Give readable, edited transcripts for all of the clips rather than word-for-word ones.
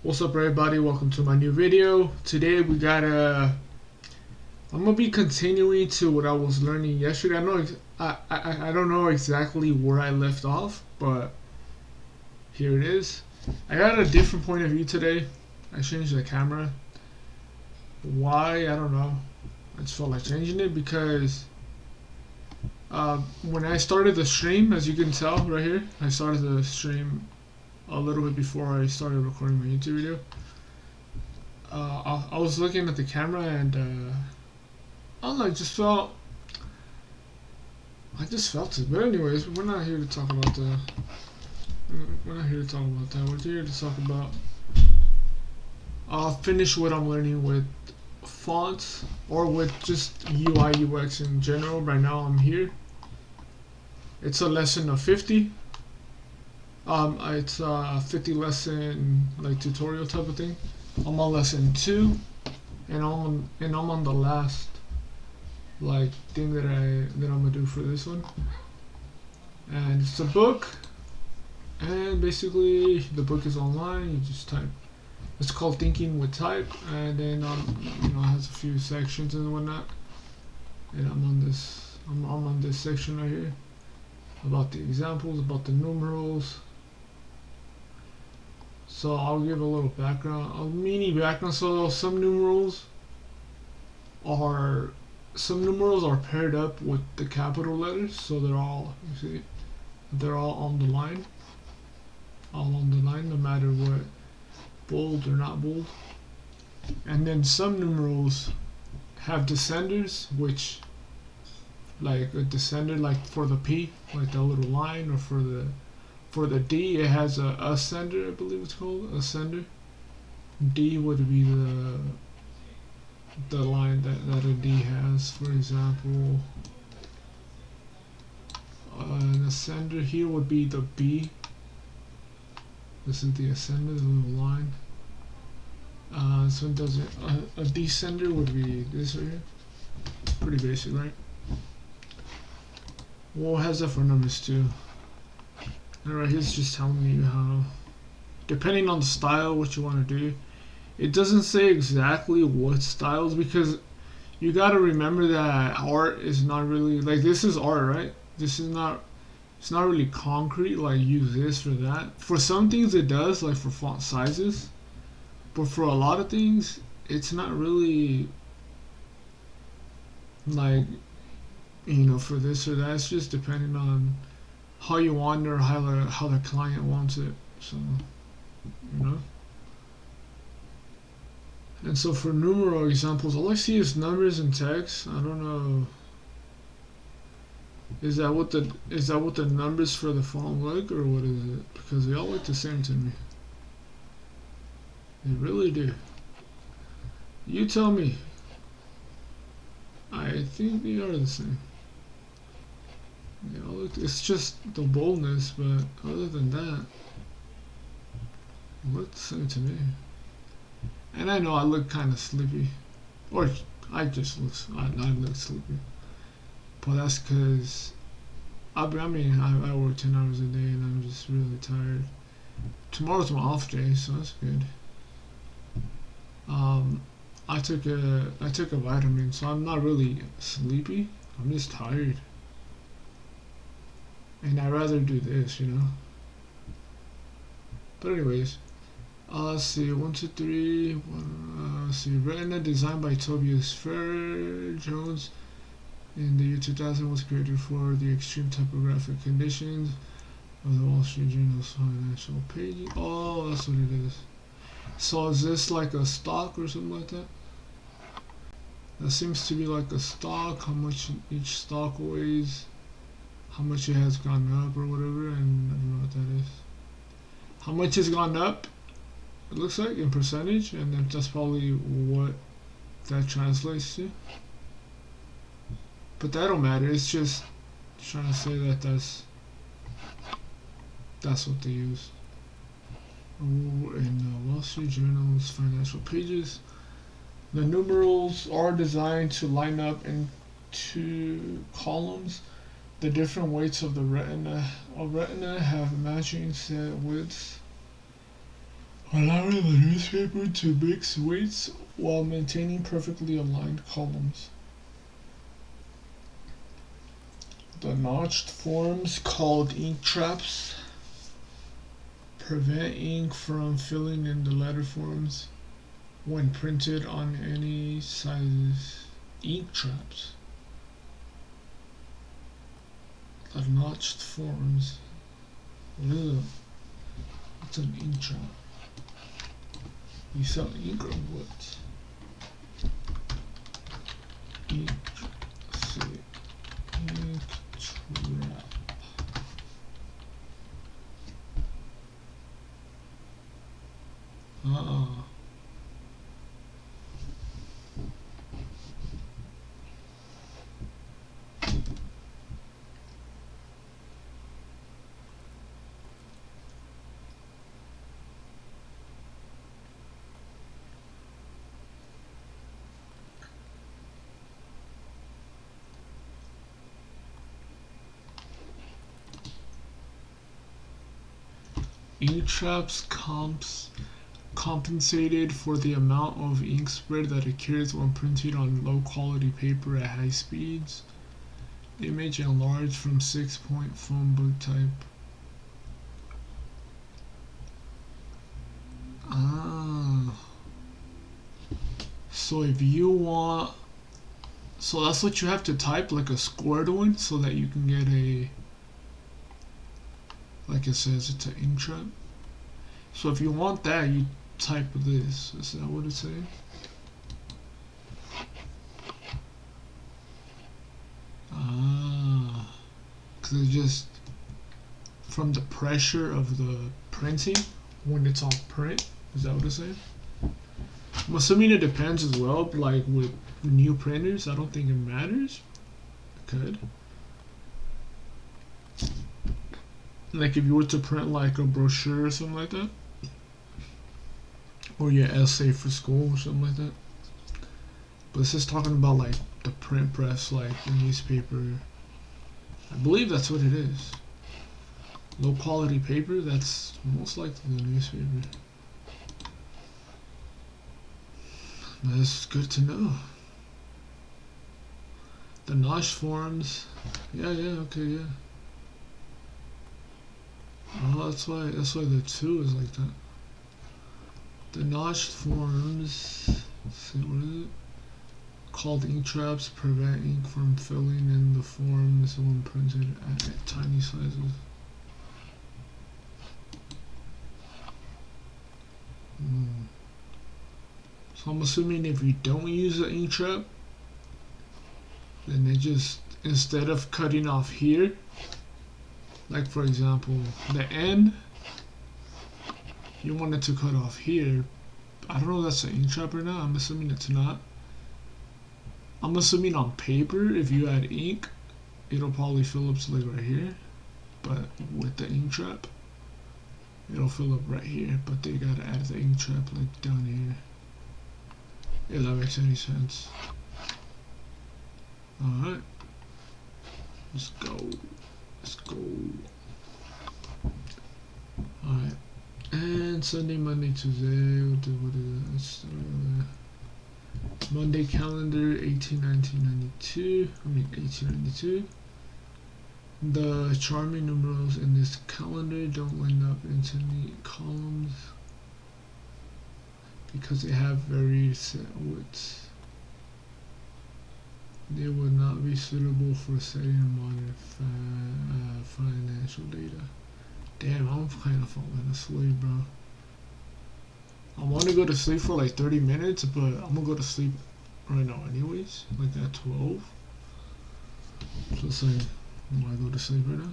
What's up, everybody? Welcome to my new video. Today we got I'm gonna be continuing to what I was learning yesterday. I don't know exactly where I left off, but here it is. I got a different point of view today. I changed the camera. Why? I don't know. I just felt like changing it because when I started the stream, as you can tell right here, I started the stream a little bit before I started recording my YouTube video. I was looking at the camera and I don't know, I just felt it. But anyways, we're not here to talk about that. We're here to talk about finish what I'm learning with fonts or with just UI UX in general. Right now I'm here. It's a lesson of 50. It's a 50 lesson like tutorial type of thing. I'm on lesson 2, and I'm on the last like thing that I'm gonna do for this one. And it's a book, and basically the book is online. You just type. It's called Thinking with Type, and then it has a few sections and whatnot. And I'm on this section right here about the examples, about the numerals. So I'll give a little background, a mini background. So some numerals are paired up with the capital letters, so they're all on the line, no matter what, bold or not bold. And then some numerals have descenders, which like a descender, like for the P, like the little line, or for the D, it has a ascender, I believe it's called, ascender. D would be the line that a D has. For example, an ascender here would be the B. This is the ascender, the little line. So it does it. A descender would be this right here. It's pretty basic, right? Well, it has that for numbers too. Alright, he's just telling you how, depending on the style, what you want to do. It doesn't say exactly what styles, because you gotta remember that art is not really, like, this is art, right? It's not really concrete, like use this or that. For some things it does, like for font sizes, but for a lot of things, it's not really, like, for this or that. It's just depending on how you want it or how the client wants it. So, And so for numeral examples, all I see is numbers and text. I don't know. Is that what the numbers for the font look, or what is it? Because they all look the same to me. They really do. You tell me. I think they are the same. It's just the boldness, but other than that, it looks the same to me. And I know I look kind of sleepy, or I look sleepy, but that's because I work 10 hours a day and I'm just really tired. Tomorrow's my off day, so that's good. I took a vitamin, so I'm not really sleepy. I'm just tired. And I'd rather do this, But anyways, let's see, 1, 2, 3. Let's see, Retina, designed by Tobias Fair Jones in the year 2000, was created for the extreme typographic conditions of the Wall Street Journal's financial pages. Oh, that's what it is. So is this like a stock or something like that? That seems to be like a stock, how much each stock weighs, how much it has gone up or whatever, and I don't know what that is. How much has gone up, it looks like, in percentage, and then that's probably what that translates to. But that don't matter, it's just trying to say that that's what they use. In the Wall Street Journal's financial pages, the numerals are designed to line up in 2 columns. The different weights of the retina have matching set widths allowing the newspaper to mix weights while maintaining perfectly aligned columns. The notched forms, called ink traps, prevent ink from filling in the letter forms when printed on any sizes. Ink traps. The notched forms. What's an ink trap? You sell ink or what? Ink. Let's see. Ink trap. Ink traps compensated for the amount of ink spread that occurs when printed on low quality paper at high speeds. Image enlarged from 6-point phone book type. So if you want, so that's what you have to type, like a squared one, so that you can get a, like it says, it's an ink trap. So if you want that, you type this. Is that what it's saying? Because it's just from the pressure of the printing when it's on print. Is that what it's saying? I'm assuming it depends as well, but like with new printers, I don't think it matters. It could. Like if you were to print like a brochure or something like that, or your essay for school or something like that. But it's just talking about like the print press, like the newspaper. I believe that's what it is. Low quality paper, that's most likely the newspaper. That's good to know. The notch forms. Yeah, okay, yeah. Oh, that's why the 2 is like that. The notched forms, let's see, what is it? Called ink traps, prevent ink from filling in the forms when printed at tiny sizes. So I'm assuming if you don't use the ink trap, then they just, instead of cutting off here, like for example, the end, you wanted to cut off here. I don't know if that's an ink trap or not. I'm assuming it's not. I'm assuming on paper, if you add ink, it'll probably fill up to like right here. But with the ink trap, it'll fill up right here. But they gotta add the ink trap like down here. If that makes any sense. Alright. Let's go. Alright. And Sunday, Monday, Tuesday. What is that? Monday calendar 1892. The charming numerals in this calendar don't line up into neat columns because they have very set widths. They would not be suitable for setting modern financial data. Damn, I'm kind of falling asleep, bro. I want to go to sleep for like 30 minutes, but I'm gonna go to sleep right now anyways, like at 12. So it's like, do I go to sleep right now?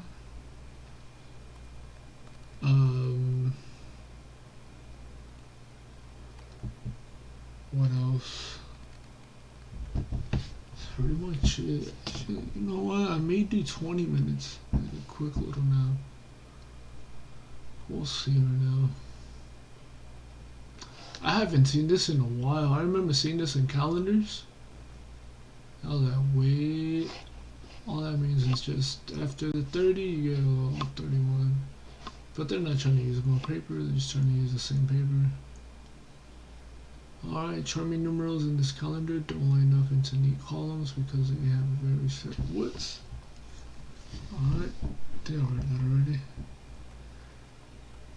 What else? That's pretty much it. Shit, you know what? I may do 20 minutes. Like a quick little nap. We'll see right now. I haven't seen this in a while. I remember seeing this in calendars. I was like, wait. All that means is just after the 30, you get a little 31. But they're not trying to use more paper, they're just trying to use the same paper. Alright, charming numerals in this calendar don't line up into neat columns because they have very set widths. Alright, they read that already.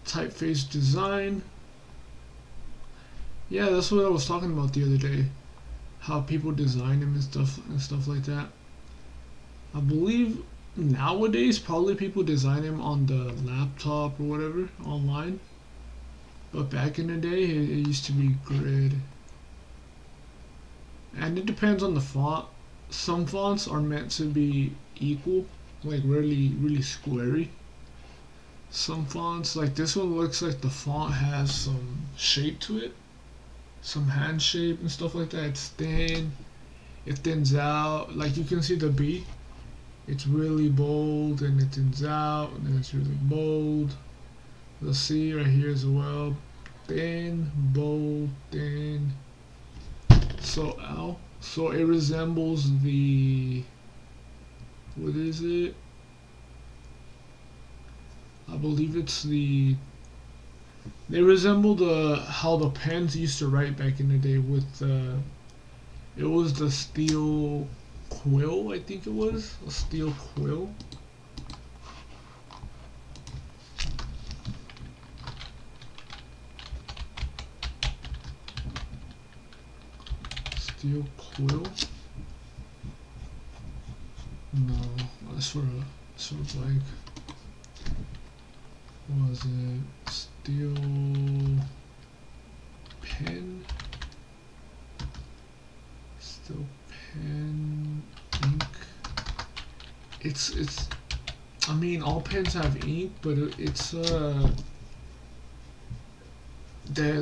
Typeface design. Yeah, that's what I was talking about the other day. How people design them and stuff like that. I believe nowadays probably people design them on the laptop or whatever online. But back in the day, it used to be grid. And it depends on the font. Some fonts are meant to be equal, like really squarey. Some fonts, like this one, looks like the font has some shape to it. Some hand shape and stuff like that. It's thin. It thins out. Like you can see the B. It's really bold and it thins out and then it's really bold. The C right here as well. Thin, bold, thin. So ow. So it resembles the, what is it? I believe it's the, they resemble how the pens used to write back in the day with it was the steel quill, I think it was a steel quill. Steel quill? No, that's for blank. What was it? Steel pen? Steel pen ink. It's I mean all pens have ink, but it's there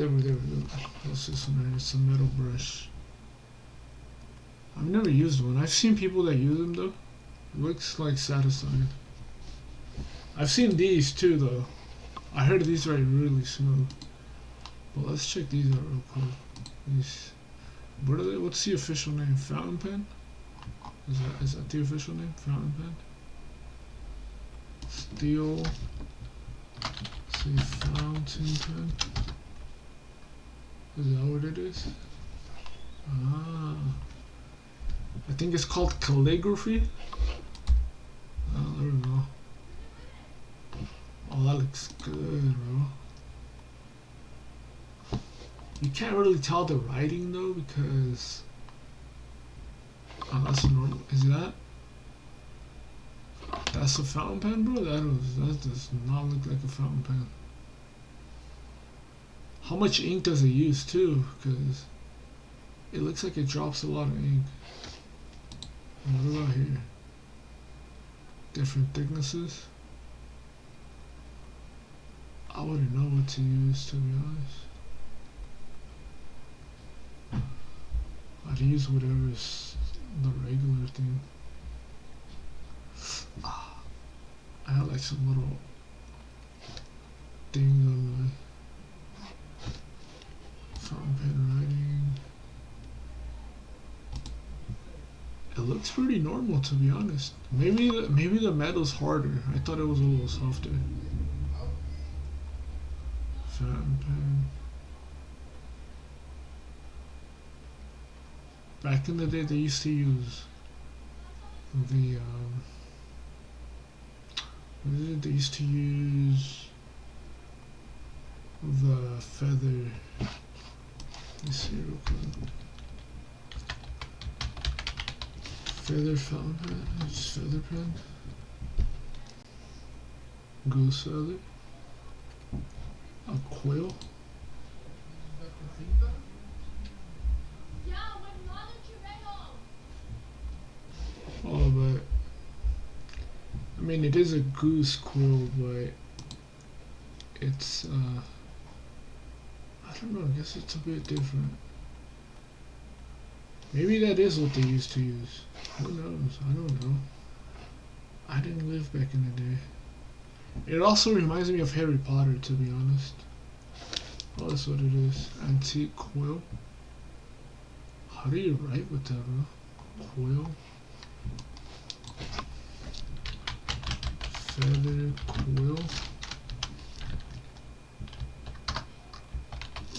we go. What's this one? It's a metal brush. I've never used one. I've seen people that use them though. It looks like satisfying. I've seen these too though. I heard these write really smooth. But let's check these out real quick. These, what are they? What's the official name? Fountain pen? Is that the official name? Fountain pen? Steel. Say fountain pen. Is that what it is? Ah. I think it's called Calligraphy. I don't know. Oh, that looks good, bro. You can't really tell the writing though because oh, that's normal. Is that's a fountain pen, bro? That does not look like a fountain pen. How much ink does it use too? Because it looks like it drops a lot of ink. What about here? Different thicknesses. I wouldn't know what to use, to be honest. I'd use whatever is the regular thing. I have like some little things on my fountain pen writing. It looks pretty normal, to be honest. Maybe the metal's harder. I thought it was a little softer. Fountain pen. Back in the day, they used to use the what is it? They used to use the feather. Let's see real quick. Feather fountain pen. It's feather pen. Goose feather. A quill. Oh, but I mean it is a goose quill, but it's I don't know, I guess it's a bit different. Maybe that is what they used to use. Who knows? I don't know. I didn't live back in the day. It also reminds me of Harry Potter, to be honest. Oh, that's what it is. Antique quill. How do you write with that, bro? Quill. Feather quill.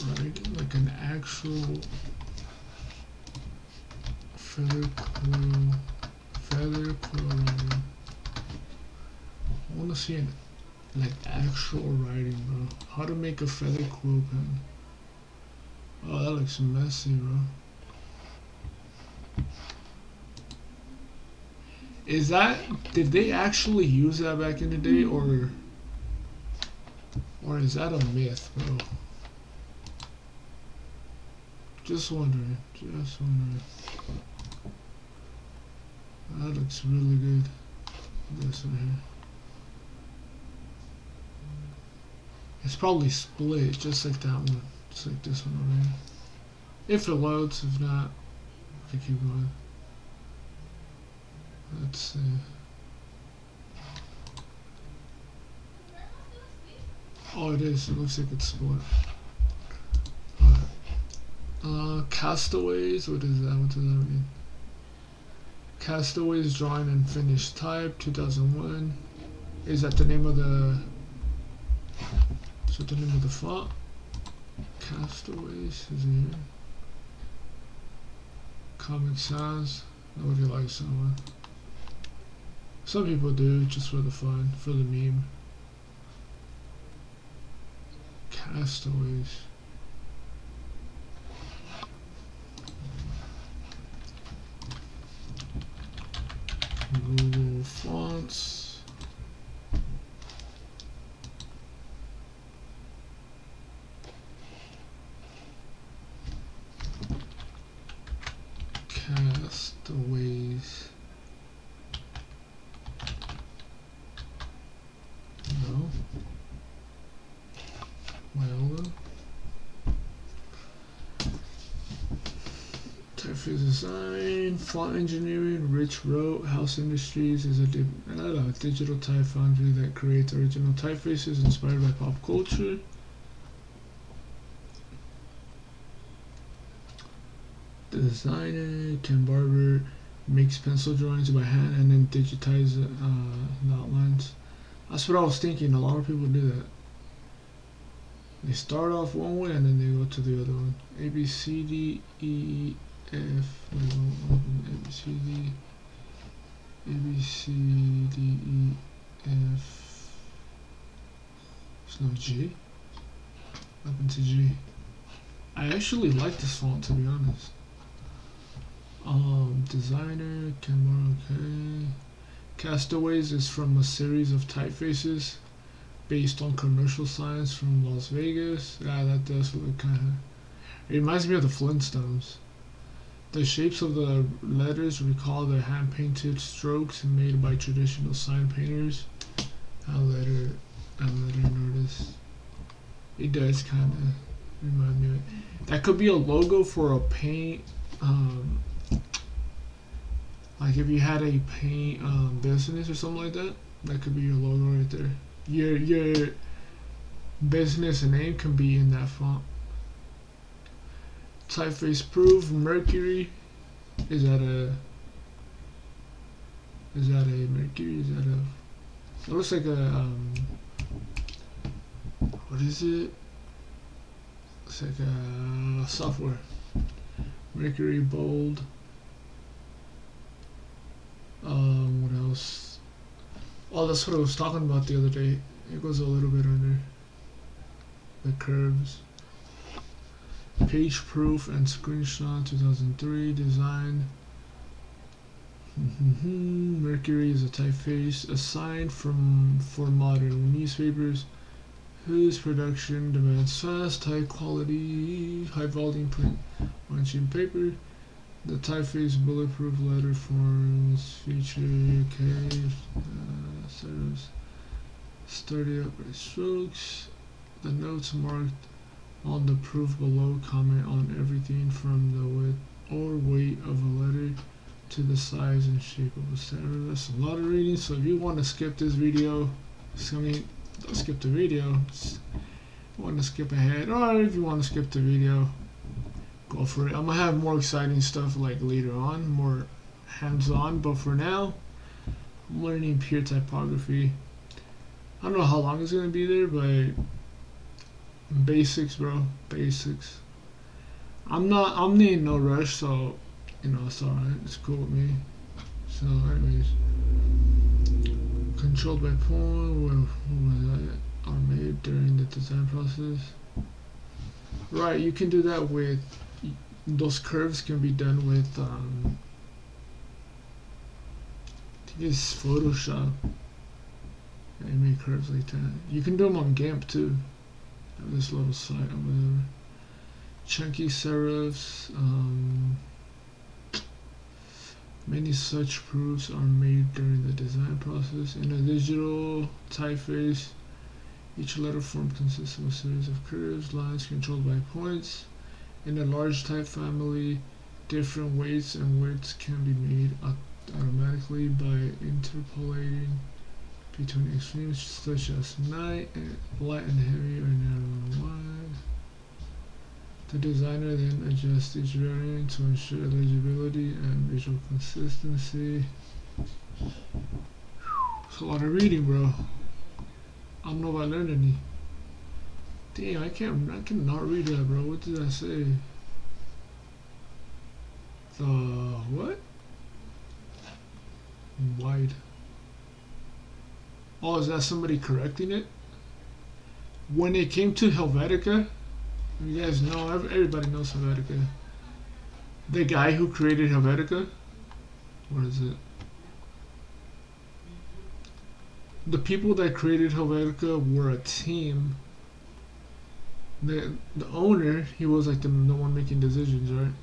writing, like an actual feather quill writing. I want to see an like actual writing, bro. How to make a feather quill pen. Oh, that looks messy, bro. Is that, did they actually use that back in the day, or is that a myth, bro? Just wondering. That looks really good. This right here. It's probably split, just like that one. Just like this one over here. If it loads, if not, I keep going. Let's see. Oh, it is. It looks like it's split. Alright. Castaways. What is that? What does that mean? Castaways drawing and finished type 2001. Is that the name of the? Is that the name of the font? Castaways is it here? Comic Sans. Nobody likes that one. Some people do, just for the fun, for the meme. Castaways. Google Fonts. Castaways. No. Well, typeface design, font engineering. Rich wrote House Industries is a digital type foundry that creates original typefaces inspired by pop culture. The designer Ken Barber makes pencil drawings by hand and then digitize the outlines. That's what I was thinking. A lot of people do that. They start off one way and then they go to the other one. A B C D E F. A B C D. A B C D E F. There's no G. Up into G. I actually like this font, to be honest. Designer Camera. Okay. Castaways is from a series of typefaces based on commercial signs from Las Vegas. Yeah, that does look kind of. It reminds me of the Flintstones. The shapes of the letters recall the hand-painted strokes made by traditional sign painters. A letter notice. It does kind of remind me of it. That could be a logo for a paint. Like if you had a paint business or something like that, that could be your logo right there. Your business name can be in that font. Typeface proof. Mercury. Is that a Mercury? Is that a? It looks like a what is it? It's like a software. Mercury bold. What else? Oh, that's what I was talking about the other day. It goes a little bit under the curves. Page proof and screenshot 2003 design. Mercury is a typeface assigned for modern newspapers whose production demands fast, high quality, high volume print on sheet paper. The typeface bulletproof letter forms feature serves sturdy upright strokes. The notes marked on the proof below comment on everything from the width or weight of a letter to the size and shape of a serif. That's a lot of reading, so if you want to skip this video, don't skip the video. If you want to skip ahead, or if you want to skip the video, go for it. I'm gonna have more exciting stuff like later on, more hands-on, but for now, I'm learning pure typography. I don't know how long it's gonna be there, but Basics, bro. Basics. I'm in no rush, so it's alright. It's cool with me. So, anyways, controlled by point are made during the design process. Right, you can do that with those curves. Can be done with I think it's Photoshop. They make curves like that. You can do them on GIMP too. This little site or whatever. Chunky serifs. Many such proofs are made during the design process. In a digital typeface, each letter form consists of a series of curves, lines controlled by points. In a large type family, different weights and widths can be made automatically by interpolating between extremes such as light and heavy or narrow and wide. The designer then adjusts each variant to ensure legibility and visual consistency. It's a lot of reading, bro. I don't know if I learned any. Damn, I cannot read that, bro. What did I say? The what? Wide. Oh, is that somebody correcting it? When it came to Helvetica, you guys know, everybody knows Helvetica. The guy who created Helvetica, what is it? The people that created Helvetica were a team. The owner, he was like the one making decisions, right?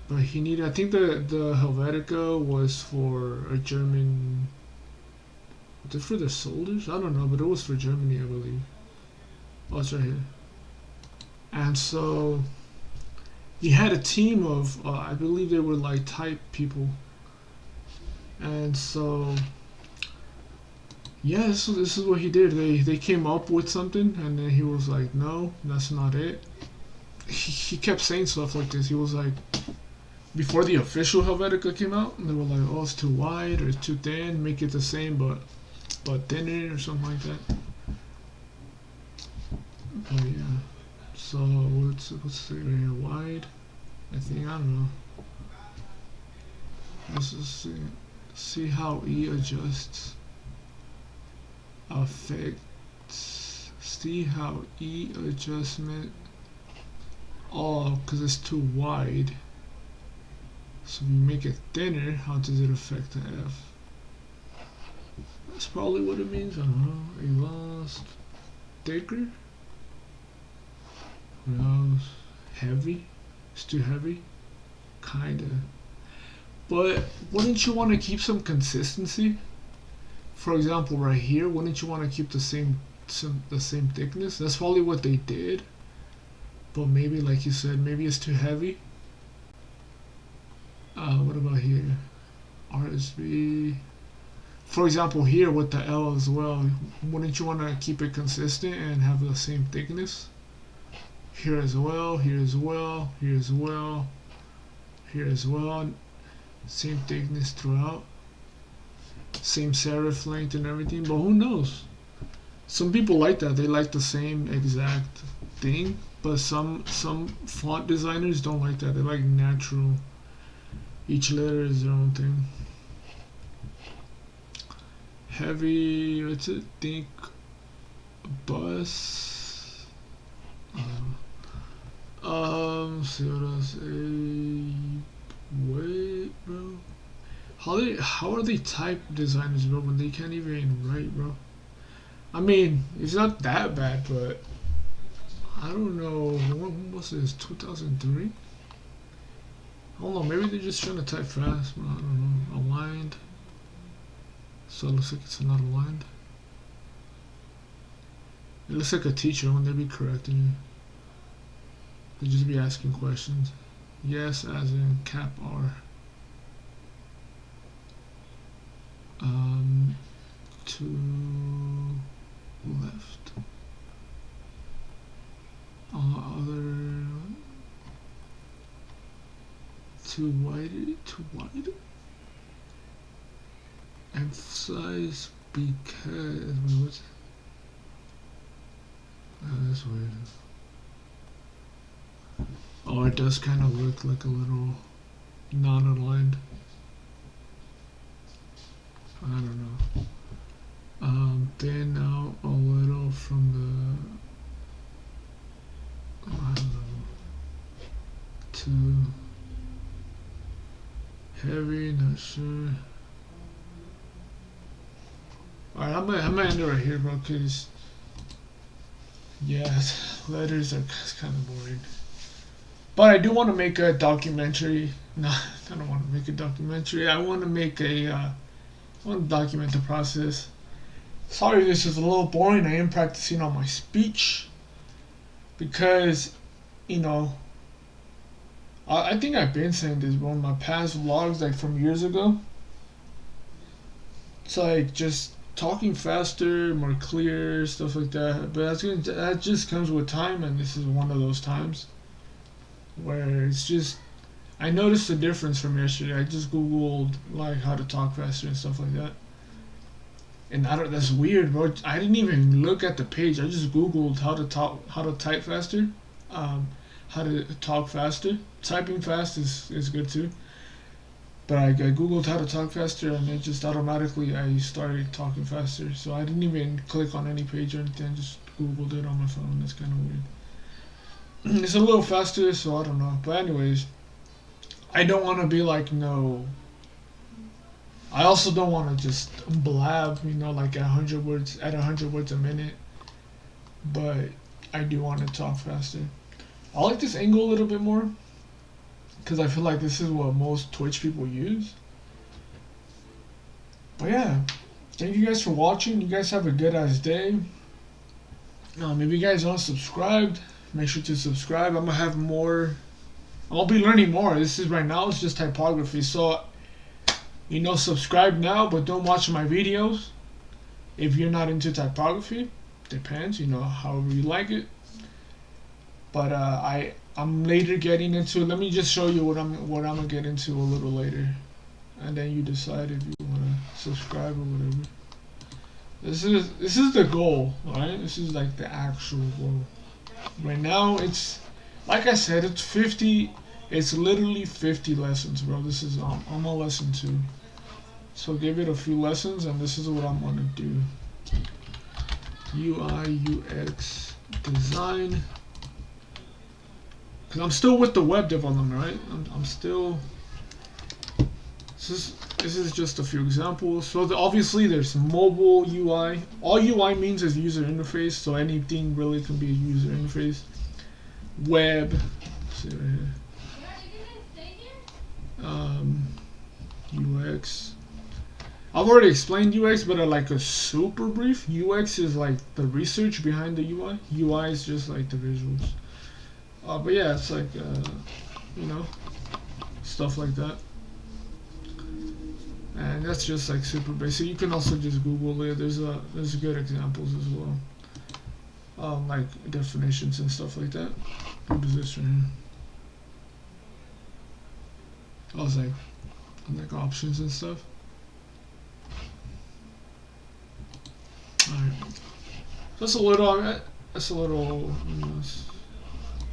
But he needed, I think the Helvetica was for a German, was it for the soldiers? I don't know, but it was for Germany, I believe. Oh, it's right here. And so he had a team of, I believe they were like type people. And so, yeah, this is what he did. They came up with something, and then he was like, no, that's not it. He kept saying stuff like this. He was like, before the official Helvetica came out, and they were like, oh, it's too wide or it's too thin, make it the same but thinner or something like that. But yeah, so what's it right here? Wide, I think, I don't know. Let's just see how E adjusts. Affects. See how E adjustment. Oh, because it's too wide. So if you make it thinner, how does it affect the F? That's probably what it means. I don't know. A lost thicker. Who knows? Heavy. It's too heavy. Kinda. But wouldn't you want to keep some consistency? For example, right here, wouldn't you want to keep the same thickness? That's probably what they did. But maybe, like you said, maybe it's too heavy. What about here? RSB. For example, here with the L as well, wouldn't you want to keep it consistent and have the same thickness? Here as well, here as well, here as well, here as well. Same thickness throughout. Same serif length and everything, but who knows? Some people like that. They like the same exact thing, but some font designers don't like that. They like natural. Each letter is their own thing. Heavy, what's it? Think bus. See what else? Wait, bro. How are they type designers, bro, when they can't even write, bro? I mean, it's not that bad, but I don't know. When was this? 2003? I don't know. Maybe they're just trying to type fast, but I don't know. Aligned. So it looks like it's not aligned. It looks like a teacher when they be correcting you. They just be asking questions. Yes, as in cap R. To left. Other. Too wide. Emphasize because. That's weird. Oh, it does kind of look like a little non-aligned. I don't know. Thin out a little from the, I don't know, too heavy, not sure. Alright, I'm gonna end it right here, bro, because, yeah, letters are kind of boring. But I do want to make a documentary. No, I don't want to make a documentary. I want to make I want to document the process. Sorry, this is a little boring. I am practicing on my speech because, you know, I think I've been saying this, bro, in my past vlogs, like from years ago. It's like just talking faster, more clear, stuff like that. But that just comes with time, and this is one of those times where it's just, I noticed a difference from yesterday. I just googled like how to talk faster and stuff like that, and that's weird, bro. I didn't even look at the page. I just googled how to type faster, how to talk faster. Typing fast is good too, but I googled how to talk faster, and it just automatically I started talking faster. So I didn't even click on any page or anything. I just googled it on my phone. That's kind of weird. It's a little faster, so I don't know. But anyways, I don't want to be like, no. I also don't want to just blab, like 100 words at 100 words a minute. But I do want to talk faster. I like this angle a little bit more because I feel like this is what most Twitch people use. But yeah, thank you guys for watching. You guys have a good ass day. If you guys aren't subscribed, make sure to subscribe. I'm gonna have more. I'll be learning more. This is right now. It's just typography. So, subscribe now, but don't watch my videos if you're not into typography. Depends. However you like it. But I'm later getting into. Let me just show you what I'm gonna get into a little later, and then you decide if you wanna subscribe or whatever. This is the goal, alright? This is like the actual goal. Right now, it's like I said, it's 50. It's literally 50 lessons, bro. This is I'm on lesson 2, so give it a few lessons, and this is what I'm gonna do. UI UX design. Cause I'm still with the web development, right? I'm still. This is just a few examples. So obviously there's mobile UI. All UI means is user interface. So anything really can be a user interface. Web. See right here. UX. I've already explained UX, but like a super brief. UX is like the research behind the UI. UI is just like the visuals. But yeah, it's like, stuff like that. And that's just like super basic. You can also just Google it. There's good examples as well. Like definitions and stuff like that. What is this right here? Oh, it's like options and stuff. Alright. That's a little,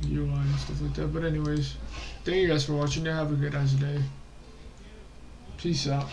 UI and stuff like that. But anyways, thank you guys for watching. Have a good ass day. Peace out.